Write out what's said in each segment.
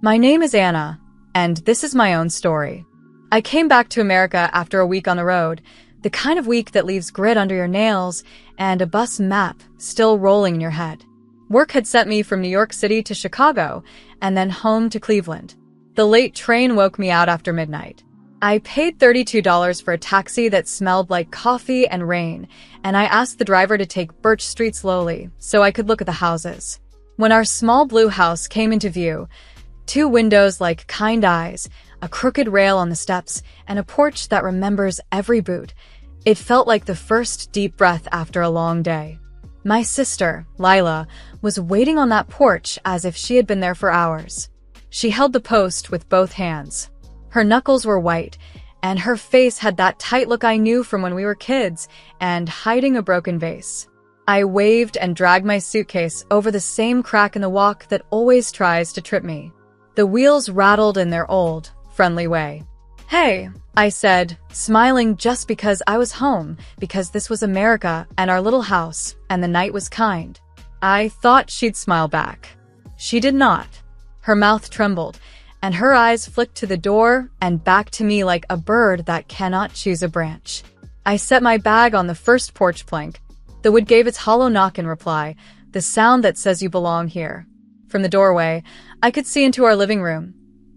My name is Anna, and this is my own story. I came back to America after a week on the road, the kind of week that leaves grit under your nails and a bus map still rolling in your head. Work had sent me from New York City to Chicago and then home to Cleveland. The late train woke me out after midnight. I paid $32 for a taxi that smelled like coffee and rain, and I asked the driver to take Birch Street slowly so I could look at the houses. When our small blue house came into view, 2 windows like kind eyes, a crooked rail on the steps, and a porch that remembers every boot, it felt like the first deep breath after a long day. My sister, Lila, was waiting on that porch as if she had been there for hours. She held the post with both hands. Her knuckles were white, and her face had that tight look I knew from when we were kids and hiding a broken vase. I waved and dragged my suitcase over the same crack in the walk that always tries to trip me. The wheels rattled in their old, friendly way. "Hey," I said, smiling just because I was home, because this was America and our little house, and the night was kind. I thought she'd smile back. She did not. Her mouth trembled, and her eyes flicked to the door and back to me like a bird that cannot choose a branch. I set my bag on the first porch plank. The wood gave its hollow knock in reply, the sound that says you belong here. From the doorway, I could see into our living room.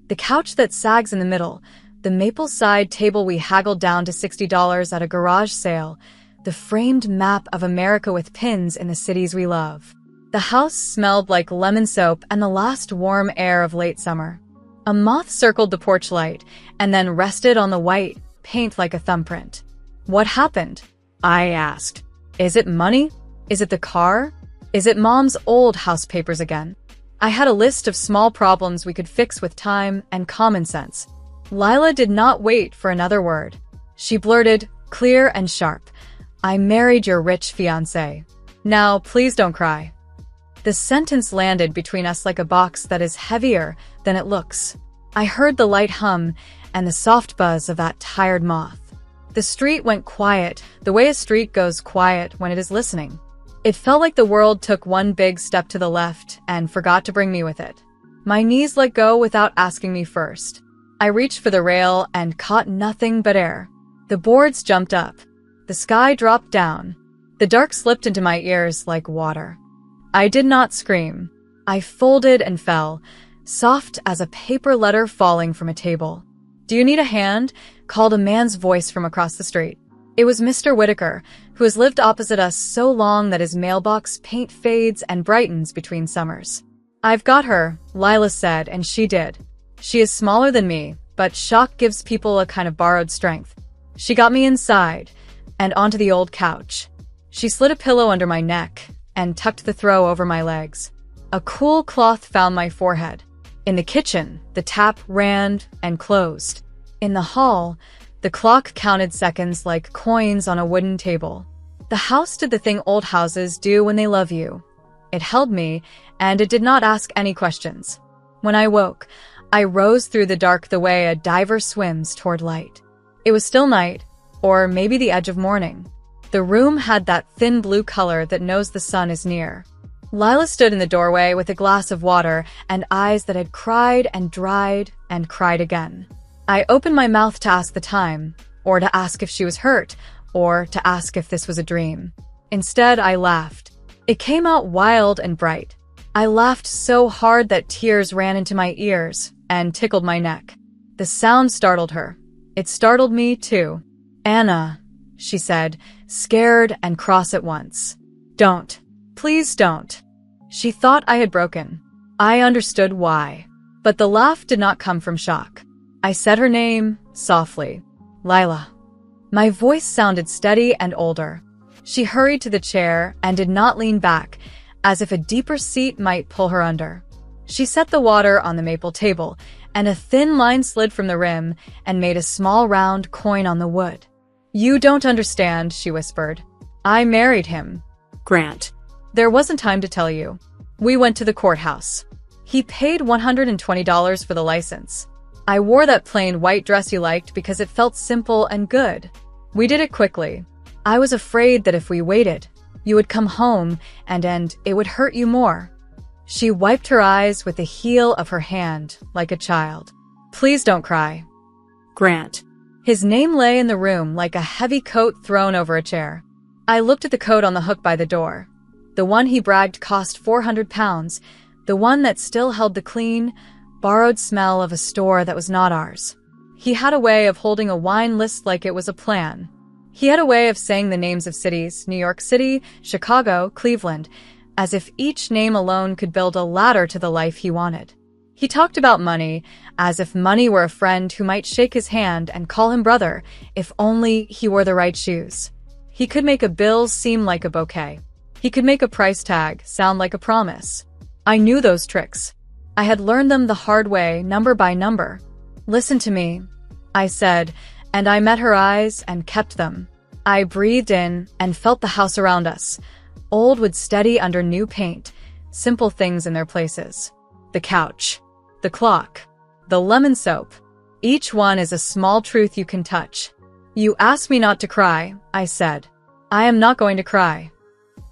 The couch that sags in the middle, the maple side table we haggled down to $60 at a garage sale, the framed map of America with pins in the cities we love. The house smelled like lemon soap and the last warm air of late summer. A moth circled the porch light and then rested on the white paint like a thumbprint. "What happened?" I asked. "Is it money? Is it the car? Is it Mom's old house papers again?" I had a list of small problems we could fix with time and common sense. Lila did not wait for another word. She blurted, clear and sharp, "I married your rich fiancé. Now, please don't cry." The sentence landed between us like a box that is heavier than it looks. I heard the light hum and the soft buzz of that tired moth. The street went quiet, the way a street goes quiet when it is listening. It felt like the world took one big step to the left and forgot to bring me with it. My knees let go without asking me first. I reached for the rail and caught nothing but air. The boards jumped up. The sky dropped down. The dark slipped into my ears like water. I did not scream. I folded and fell, soft as a paper letter falling from a table. "Do you need a hand?" called a man's voice from across the street. It was Mr. Whitaker, who has lived opposite us so long that his mailbox paint fades and brightens between summers. "I've got her," Lila said, and she did. She is smaller than me, but shock gives people a kind of borrowed strength. She got me inside and onto the old couch. She slid a pillow under my neck and tucked the throw over my legs. A cool cloth found my forehead. In the kitchen, the tap ran and closed. In the hall, the clock counted seconds like coins on a wooden table. The house did the thing old houses do when they love you. It held me, and it did not ask any questions. When I woke, I rose through the dark the way a diver swims toward light. It was still night, or maybe the edge of morning. The room had that thin blue color that knows the sun is near. Lila stood in the doorway with a glass of water and eyes that had cried and dried and cried again. I opened my mouth to ask the time, or to ask if she was hurt, or to ask if this was a dream. Instead, I laughed. It came out wild and bright. I laughed so hard that tears ran into my ears and tickled my neck. The sound startled her. It startled me, too. "Anna," she said, scared and cross at once. "Don't. Please don't." She thought I had broken. I understood why. But the laugh did not come from shock. I said her name softly. "Lila." My voice sounded steady and older. She hurried to the chair and did not lean back, as if a deeper seat might pull her under. She set the water on the maple table, and a thin line slid from the rim and made a small round coin on the wood. "You don't understand," she whispered. "I married him. Grant. There wasn't time to tell you. We went to the courthouse. He paid $120 for the license. I wore that plain white dress you liked because it felt simple and good. We did it quickly. I was afraid that if we waited, you would come home and it would hurt you more." She wiped her eyes with the heel of her hand, like a child. Please don't cry. Grant. His name lay in the room like a heavy coat thrown over a chair. I looked at the coat on the hook by the door. The one he bragged cost 400 pounds, the one that still held the clean, borrowed smell of a store that was not ours. He had a way of holding a wine list like it was a plan. He had a way of saying the names of cities, New York City, Chicago, Cleveland, as if each name alone could build a ladder to the life he wanted. He talked about money, as if money were a friend who might shake his hand and call him brother, if only he wore the right shoes. He could make a bill seem like a bouquet. He could make a price tag sound like a promise. I knew those tricks. I had learned them the hard way, number by number. Listen to me, I said, and I met her eyes and kept them. I breathed in and felt the house around us. Old wood steady under new paint, simple things in their places. The couch, the clock, the lemon soap. Each one is a small truth you can touch. You asked me not to cry, I said. I am not going to cry.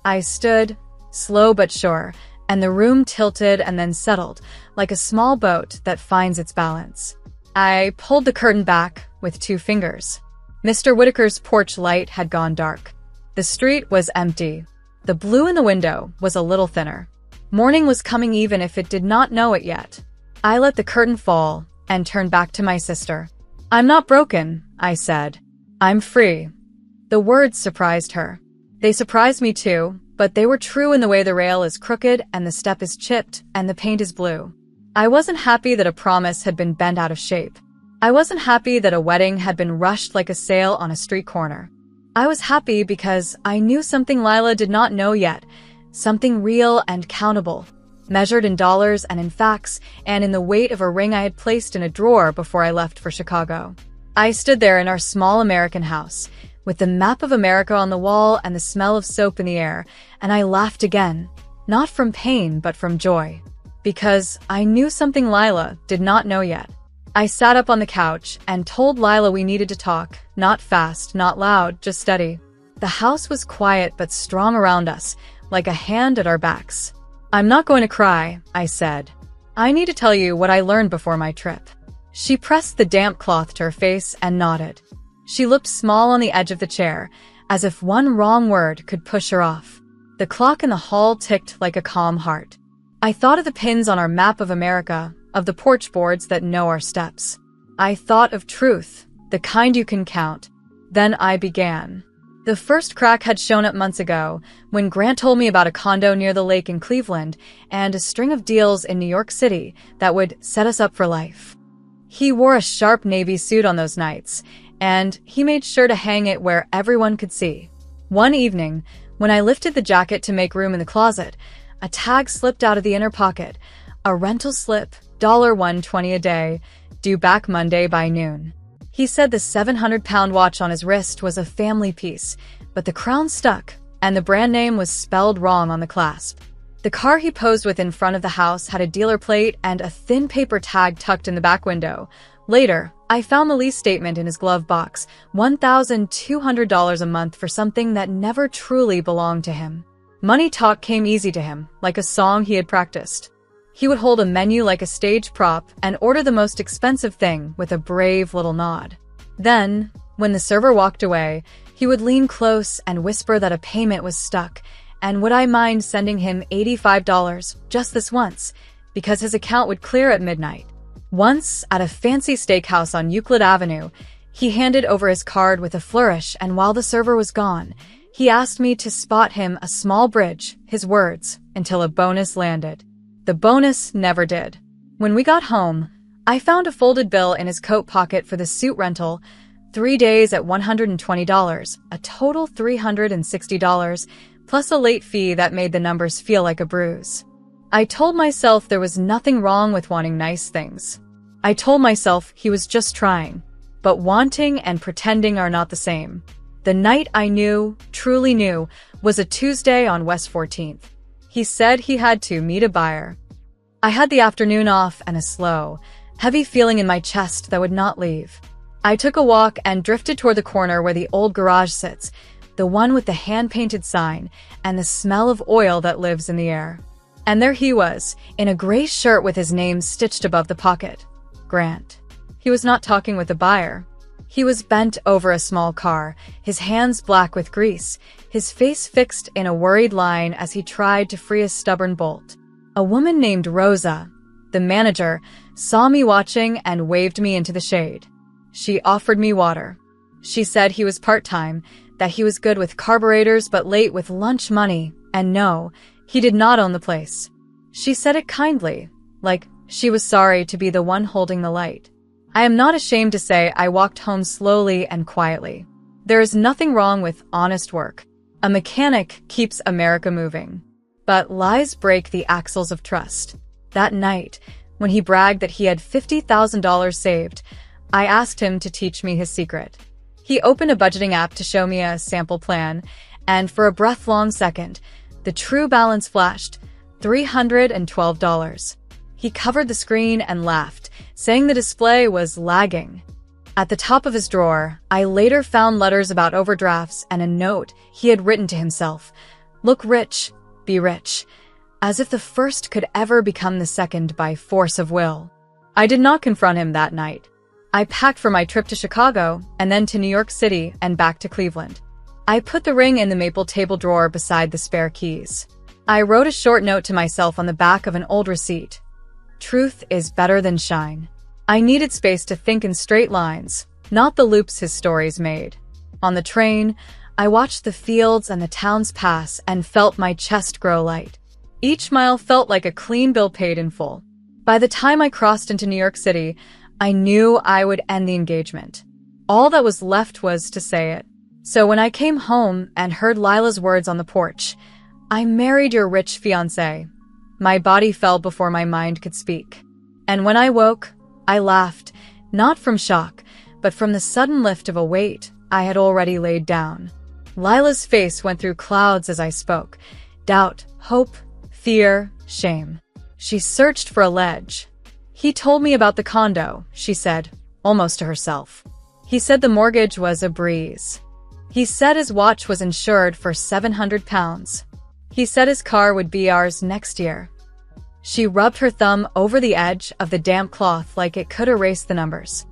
I stood, slow but sure, and the room tilted and then settled, like a small boat that finds its balance. I pulled the curtain back with 2 fingers. Mr. Whitaker's porch light had gone dark. The street was empty. The blue in the window was a little thinner. Morning was coming even if it did not know it yet. I let the curtain fall and turned back to my sister. I'm not broken, I said. I'm free. The words surprised her. They surprised me too, but they were true in the way the rail is crooked and the step is chipped and the paint is blue. I wasn't happy that a promise had been bent out of shape. I wasn't happy that a wedding had been rushed like a sale on a street corner. I was happy because I knew something Lila did not know yet, something real and countable, measured in dollars and in facts and in the weight of a ring I had placed in a drawer before I left for Chicago. I stood there in our small American house, with the map of America on the wall and the smell of soap in the air, and I laughed again, not from pain but from joy, because I knew something Lila did not know yet. I sat up on the couch and told Lila we needed to talk, not fast, not loud, just steady. The house was quiet but strong around us, like a hand at our backs. I'm not going to cry, I said. I need to tell you what I learned before my trip. She pressed the damp cloth to her face and nodded. She looked small on the edge of the chair, as if one wrong word could push her off. The clock in the hall ticked like a calm heart. I thought of the pins on our map of America, of the porch boards that know our steps. I thought of truth, the kind you can count. Then I began. The first crack had shown up months ago, when Grant told me about a condo near the lake in Cleveland and a string of deals in New York City that would set us up for life. He wore a sharp navy suit on those nights, and he made sure to hang it where everyone could see. One evening, when I lifted the jacket to make room in the closet, a tag slipped out of the inner pocket, a rental slip, $1.20 a day, due back Monday by noon. He said the 700-pound watch on his wrist was a family piece, but the crown stuck, and the brand name was spelled wrong on the clasp. The car he posed with in front of the house had a dealer plate and a thin paper tag tucked in the back window. Later, I found the lease statement in his glove box, $1,200 a month for something that never truly belonged to him. Money talk came easy to him, like a song he had practiced. He would hold a menu like a stage prop and order the most expensive thing with a brave little nod. Then, when the server walked away, he would lean close and whisper that a payment was stuck, and would I mind sending him $85 just this once, because his account would clear at midnight. Once, at a fancy steakhouse on Euclid Avenue, he handed over his card with a flourish, and while the server was gone, he asked me to spot him a small bridge, his words, until a bonus landed. The bonus never did. When we got home, I found a folded bill in his coat pocket for the suit rental, 3 days at $120, a total $360, plus a late fee that made the numbers feel like a bruise. I told myself there was nothing wrong with wanting nice things. I told myself he was just trying, but wanting and pretending are not the same. The night I knew, truly knew, was a Tuesday on West 14th. He said he had to meet a buyer. I had the afternoon off and a slow, heavy feeling in my chest that would not leave. I took a walk and drifted toward the corner where the old garage sits, the one with the hand-painted sign and the smell of oil that lives in the air. And there he was, in a gray shirt with his name stitched above the pocket. Grant. He was not talking with the buyer. He was bent over a small car, his hands black with grease, his face fixed in a worried line as he tried to free a stubborn bolt. A woman named Rosa, the manager, saw me watching and waved me into the shade. She offered me water. She said he was part-time, that he was good with carburetors but late with lunch money, and no, he did not own the place. She said it kindly, like she was sorry to be the one holding the light. I am not ashamed to say I walked home slowly and quietly. There is nothing wrong with honest work. A mechanic keeps America moving. But lies break the axles of trust. That night, when he bragged that he had $50,000 saved, I asked him to teach me his secret. He opened a budgeting app to show me a sample plan, and for a breath-long second, the true balance flashed, $312. He covered the screen and laughed, saying the display was lagging. At the top of his drawer, I later found letters about overdrafts and a note he had written to himself. Look rich, be rich. As if the first could ever become the second by force of will. I did not confront him that night. I packed for my trip to Chicago and then to New York City and back to Cleveland. I put the ring in the maple table drawer beside the spare keys. I wrote a short note to myself on the back of an old receipt. Truth is better than shine. I needed space to think in straight lines, not the loops his stories made. On the train, I watched the fields and the towns pass and felt my chest grow light. Each mile felt like a clean bill paid in full. By the time I crossed into New York City, I knew I would end the engagement. All that was left was to say it. So when I came home and heard Lila's words on the porch, I married your rich fiancé. My body fell before my mind could speak. And when I woke, I laughed, not from shock, but from the sudden lift of a weight I had already laid down. Lila's face went through clouds as I spoke. Doubt, hope, fear, shame. She searched for a ledge. He told me about the condo, she said, almost to herself. He said the mortgage was a breeze. He said his watch was insured for £700. He said his car would be ours next year. She rubbed her thumb over the edge of the damp cloth like it could erase the numbers.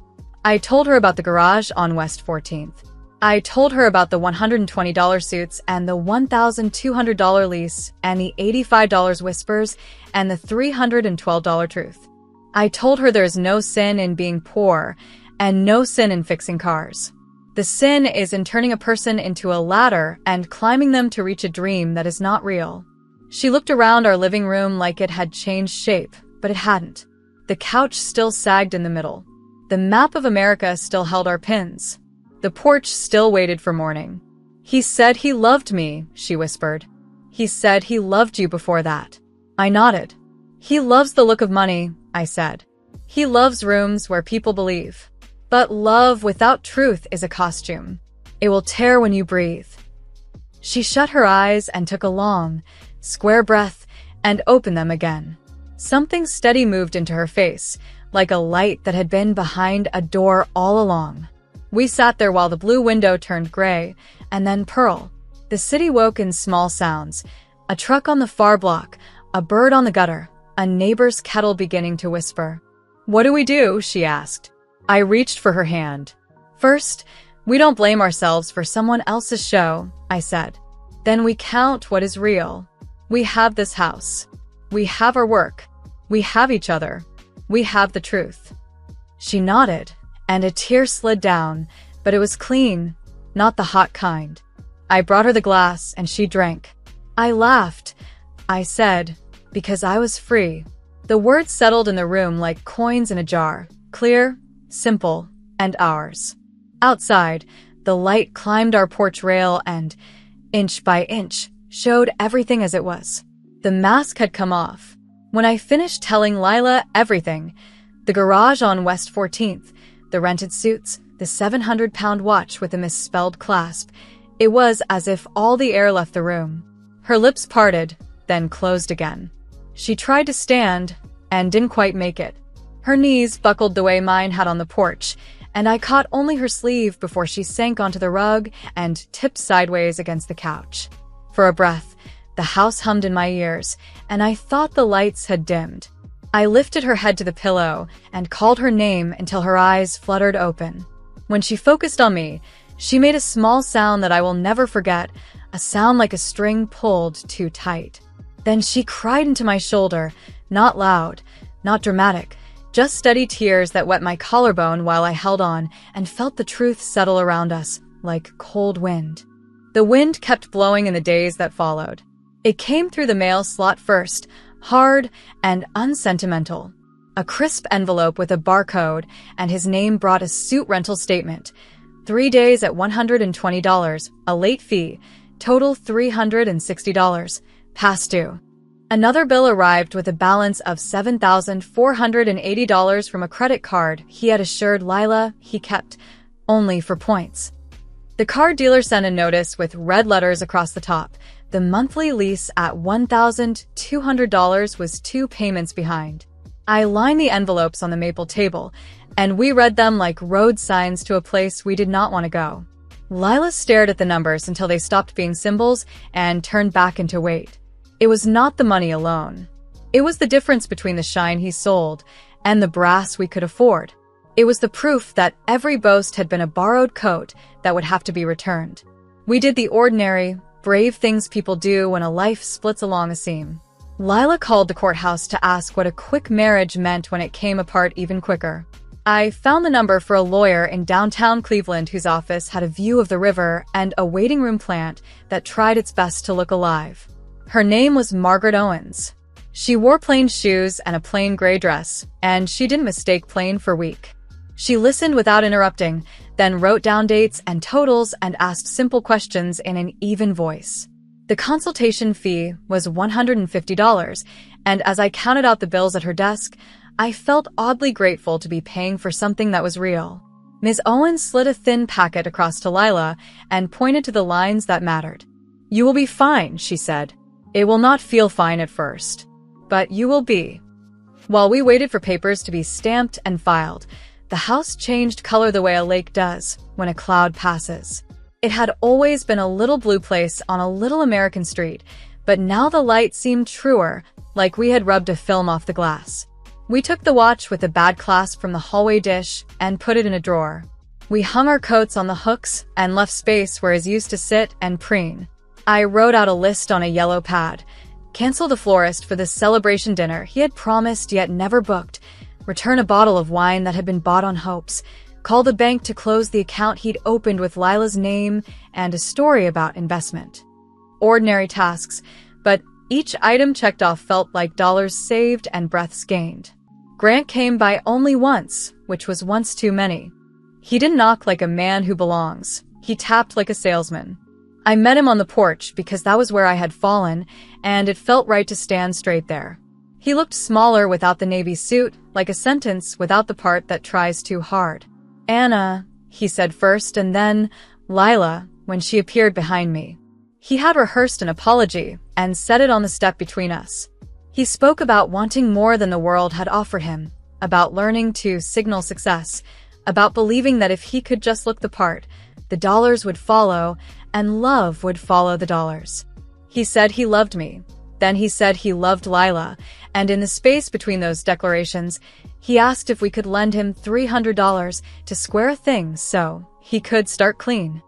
I told her about the garage on West 14th. I told her about the $120 suits and the $1,200 lease and the $85 whispers and the $312 truth. I told her there's no sin in being poor and no sin in fixing cars. The sin is in turning a person into a ladder and climbing them to reach a dream that is not real. She looked around our living room like it had changed shape, but it hadn't. The couch still sagged in the middle. The map of America still held our pins. The porch still waited for morning. He said he loved me, she whispered. He said he loved you before that. I nodded. He loves the look of money, I said. He loves rooms where people believe. But love without truth is a costume. It will tear when you breathe. She shut her eyes and took a long, square breath and opened them again. Something steady moved into her face, like a light that had been behind a door all along. We sat there while the blue window turned gray, and then pearl. The city woke in small sounds. A truck on the far block, a bird on the gutter, a neighbor's kettle beginning to whisper. What do we do? She asked. I reached for her hand. First, we don't blame ourselves for someone else's show, I said. Then we count what is real. We have this house. We have our work. We have each other. We have the truth. She nodded, and a tear slid down, but it was clean, not the hot kind. I brought her the glass, and she drank. I laughed. I said, because I was free. The words settled in the room like coins in a jar, clear, simple, and ours. Outside, the light climbed our porch rail and, inch by inch, showed everything as it was. The mask had come off. When I finished telling Lila everything, the garage on West 14th, the rented suits, the 700-pound watch with a misspelled clasp, it was as if all the air left the room. Her lips parted, then closed again. She tried to stand, and didn't quite make it. Her knees buckled the way mine had on the porch, and I caught only her sleeve before she sank onto the rug and tipped sideways against the couch. For a breath, The house hummed in my ears, and I thought the lights had dimmed. I lifted her head to the pillow and called her name until her eyes fluttered open. When she focused on me, she made a small sound that I will never forget, a sound like a string pulled too tight. Then she cried into my shoulder, not loud, not dramatic, just steady tears that wet my collarbone while I held on and felt the truth settle around us like cold wind. The wind kept blowing in the days that followed. It came through the mail slot first, hard and unsentimental. A crisp envelope with a barcode, and his name brought a suit rental statement. 3 days at $120, a late fee, total $360, past due. Another bill arrived with a balance of $7,480 from a credit card he had assured Lila he kept, only for points. The car dealer sent a notice with red letters across the top. The monthly lease at $1,200 was 2 payments behind. I lined the envelopes on the maple table, and we read them like road signs to a place we did not want to go. Lila stared at the numbers until they stopped being symbols and turned back into weight. It was not the money alone. It was the difference between the shine he sold and the brass we could afford. It was the proof that every boast had been a borrowed coat that would have to be returned. We did the ordinary, brave things people do when a life splits along a seam. Lila called the courthouse to ask what a quick marriage meant when it came apart even quicker. I found the number for a lawyer in downtown Cleveland whose office had a view of the river and a waiting room plant that tried its best to look alive. Her name was Margaret Owens. She wore plain shoes and a plain gray dress, and she didn't mistake plain for weak. She listened without interrupting, then wrote down dates and totals and asked simple questions in an even voice. The consultation fee was $150, and as I counted out the bills at her desk, I felt oddly grateful to be paying for something that was real. Ms. Owens slid a thin packet across to Lila and pointed to the lines that mattered. "You will be fine," she said. "It will not feel fine at first, but you will be." While we waited for papers to be stamped and filed, the house changed color the way a lake does when a cloud passes. It had always been a little blue place on a little American street, but now the light seemed truer, like we had rubbed a film off the glass. We took the watch with a bad clasp from the hallway dish and put it in a drawer. We hung our coats on the hooks and left space where it used to sit and preen. I wrote out a list on a yellow pad. Cancel the florist for the celebration dinner he had promised yet never booked. Return a bottle of wine that had been bought on hopes. Call the bank to close the account he'd opened with Lila's name and a story about investment. Ordinary tasks, but each item checked off felt like dollars saved and breaths gained. Grant came by only once, which was once too many. He didn't knock like a man who belongs. He tapped like a salesman. I met him on the porch because that was where I had fallen, and it felt right to stand straight there. He looked smaller without the navy suit, like a sentence without the part that tries too hard. "Anna," he said first, and then Lila, when she appeared behind me. He had rehearsed an apology and said it on the step between us. He spoke about wanting more than the world had offered him, about learning to signal success, about believing that if he could just look the part, the dollars would follow, and love would follow the dollars. He said he loved me. Then he said he loved Lila, and in the space between those declarations, he asked if we could lend him $300 to square things so he could start clean.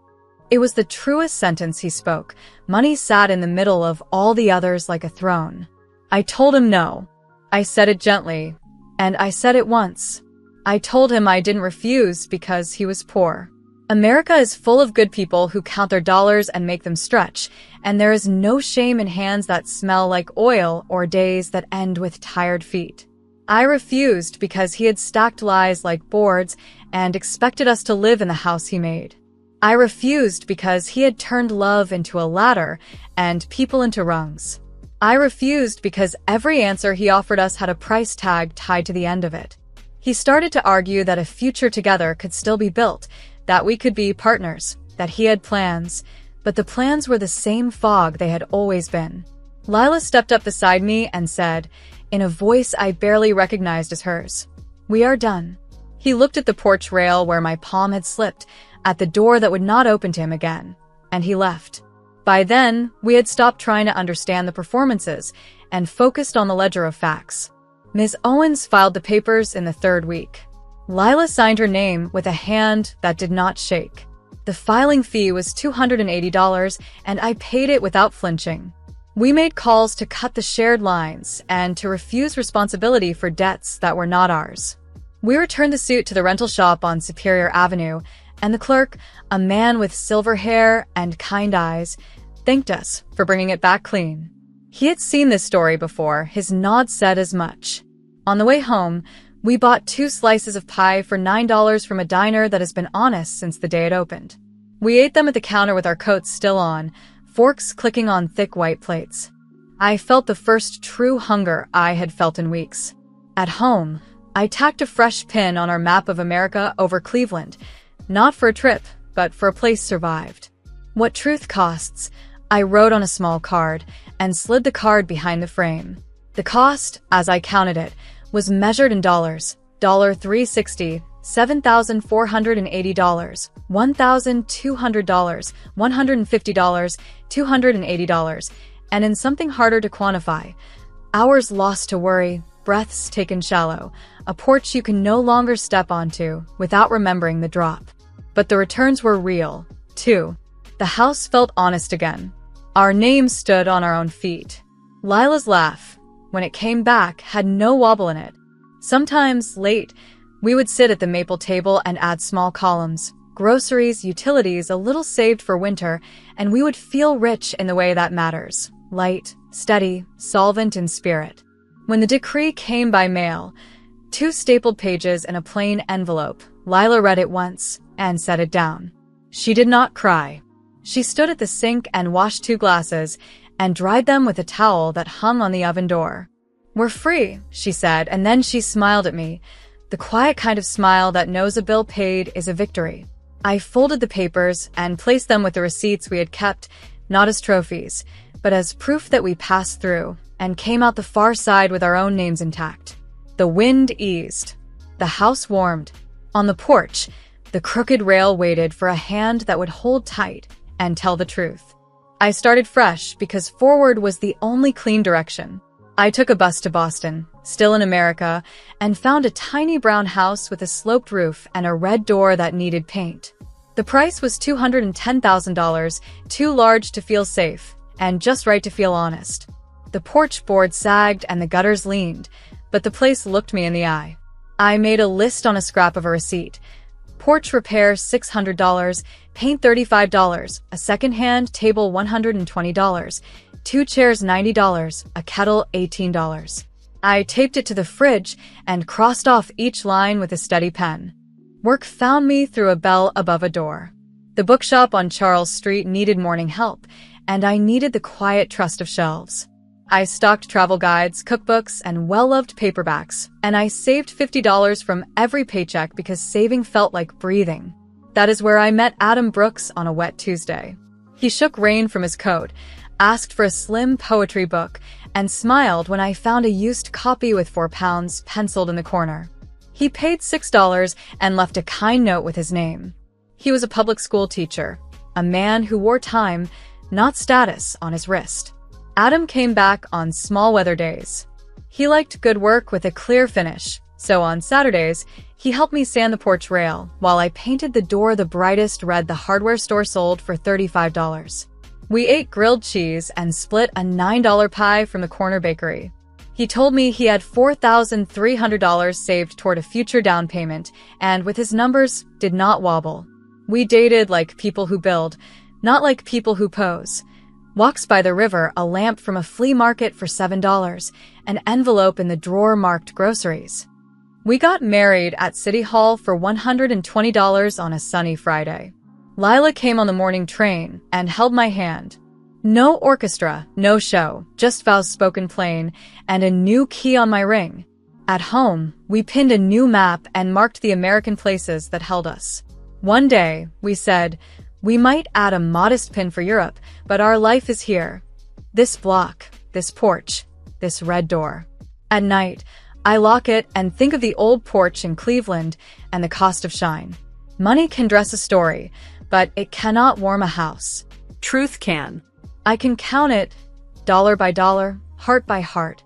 It was the truest sentence he spoke. Money sat in the middle of all the others like a throne. I told him no. I said it gently, and I said it once. I told him I didn't refuse because he was poor. America is full of good people who count their dollars and make them stretch, and there is no shame in hands that smell like oil or days that end with tired feet. I refused because he had stacked lies like boards and expected us to live in the house he made. I refused because he had turned love into a ladder and people into rungs. I refused because every answer he offered us had a price tag tied to the end of it. He started to argue that a future together could still be built, that we could be partners, that he had plans, but the plans were the same fog they had always been. Lila stepped up beside me and said, in a voice I barely recognized as hers, "We are done." He looked at the porch rail where my palm had slipped, at the door that would not open to him again, and he left. By then, we had stopped trying to understand the performances and focused on the ledger of facts. Ms. Owens filed the papers in the third week. Lila signed her name with a hand that did not shake. The filing fee was $280, and I paid it without flinching. We made calls to cut the shared lines and to refuse responsibility for debts that were not ours. We returned the suit to the rental shop on Superior Avenue, and the clerk, a man with silver hair and kind eyes, thanked us for bringing it back clean. He had seen this story before. His nod said as much. On the way home, we bought 2 slices of pie for $9 from a diner that has been honest since the day it opened. We ate them at the counter with our coats still on, forks clicking on thick white plates. I felt the first true hunger I had felt in weeks. At home, I tacked a fresh pin on our map of America over Cleveland, not for a trip, but for a place survived. What truth costs, I wrote on a small card and slid the card behind the frame. The cost, as I counted it, was measured in dollars: $360, $7,480, $1,200, $150, $280, and in something harder to quantify, hours lost to worry, breaths taken shallow, a porch you can no longer step onto without remembering the drop. But the returns were real, too. The house felt honest again. Our names stood on our own feet. Lila's laugh, when it came back, had no wobble in it. Sometimes, late, we would sit at the maple table and add small columns, groceries, utilities, a little saved for winter, and we would feel rich in the way that matters. Light, steady, solvent in spirit. When the decree came by mail, 2 stapled pages in a plain envelope, Lila read it once and set it down. She did not cry. She stood at the sink and washed 2 glasses and dried them with a towel that hung on the oven door. "We're free," she said, and then she smiled at me, the quiet kind of smile that knows a bill paid is a victory. I folded the papers and placed them with the receipts we had kept, not as trophies, but as proof that we passed through and came out the far side with our own names intact. The wind eased. The house warmed. On the porch, the crooked rail waited for a hand that would hold tight and tell the truth. I started fresh because forward was the only clean direction. I took a bus to Boston, still in America, and found a tiny brown house with a sloped roof and a red door that needed paint. The price was $210,000, too large to feel safe, and just right to feel honest. The porch board sagged and the gutters leaned, but the place looked me in the eye. I made a list on a scrap of a receipt. Porch repair $600, paint $35, a second-hand table $120, 2 chairs $90, a kettle $18. I taped it to the fridge and crossed off each line with a steady pen. Work found me through a bell above a door. The bookshop on Charles Street needed morning help, and I needed the quiet trust of shelves. I stocked travel guides, cookbooks, and well-loved paperbacks, and I saved $50 from every paycheck because saving felt like breathing. That is where I met Adam Brooks on a wet Tuesday. He shook rain from his coat, asked for a slim poetry book, and smiled when I found a used copy with £4 penciled in the corner. He paid $6 and left a kind note with his name. He was a public school teacher, a man who wore time, not status, on his wrist. Adam came back on small weather days. He liked good work with a clear finish, so on Saturdays, he helped me sand the porch rail while I painted the door the brightest red the hardware store sold for $35. We ate grilled cheese and split a $9 pie from the corner bakery. He told me he had $4,300 saved toward a future down payment, and with his numbers, did not wobble. We dated like people who build, not like people who pose. Walks by the river, a lamp from a flea market for $7, an envelope in the drawer marked groceries. We got married at City Hall for $120 on a sunny Friday. Lila came on the morning train and held my hand. No orchestra, no show, just vows spoken plain, and a new key on my ring. At home, we pinned a new map and marked the American places that held us. One day, we said, we might add a modest pin for Europe, but our life is here. This block, this porch, this red door. At night, I lock it and think of the old porch in Cleveland and the cost of shine. Money can dress a story, but it cannot warm a house. Truth can. I can count it dollar by dollar, heart by heart.